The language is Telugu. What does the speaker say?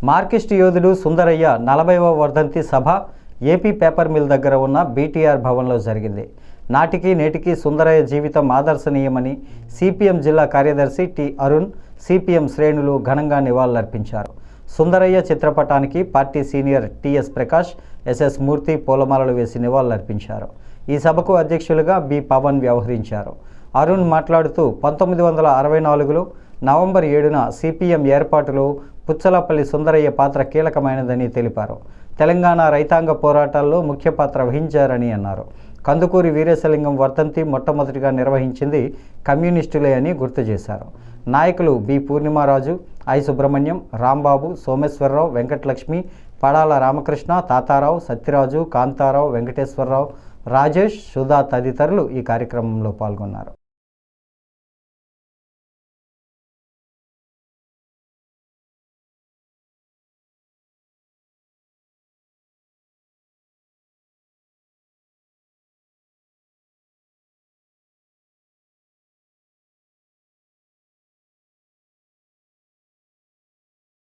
మార్కిస్ట్ యోధుడు సుందరయ్య 40వ వర్ధంతి సభ ఏపీ పేపర్ మిల్ దగ్గర ఉన్న బీటీఆర్ భవన్లో జరిగింది. నాటికి నేటికి సుందరయ్య జీవితం ఆదర్శనీయమని సిపిఎం జిల్లా కార్యదర్శి టి అరుణ్, సిపిఎం శ్రేణులు ఘనంగా నివాళులర్పించారు. సుందరయ్య చిత్రపటానికి party senior TS Prakash, SS Murthy పూలమాలలు వేసి నివాళులర్పించారు. ఈ సభకు అధ్యక్షులుగా బి పవన్ వ్యవహరించారు. అరుణ్ మాట్లాడుతూ 1964లో నవంబర్ 7న సిపిఎం ఏర్పాటులో పుచ్చలపల్లి సుందరయ్య పాత్ర కీలకమైనదని తెలిపారు. తెలంగాణ రైతాంగ పోరాటాల్లో ముఖ్య పాత్ర వహించారని అన్నారు. కందుకూరి వీరేశలింగం వర్ధంతి మొట్టమొదటిగా నిర్వహించింది కమ్యూనిస్టులే అని గుర్తు చేశారు. నాయకులు బి పూర్ణిమారాజు, ఐ సుబ్రహ్మణ్యం, రాంబాబు, సోమేశ్వరరావు, వెంకటలక్ష్మి, పడాల రామకృష్ణ, తాతారావు, సత్యరాజు, కాంతారావు, వెంకటేశ్వరరావు, రాజేష్, సుధా తదితరులు ఈ కార్యక్రమంలో పాల్గొన్నారు.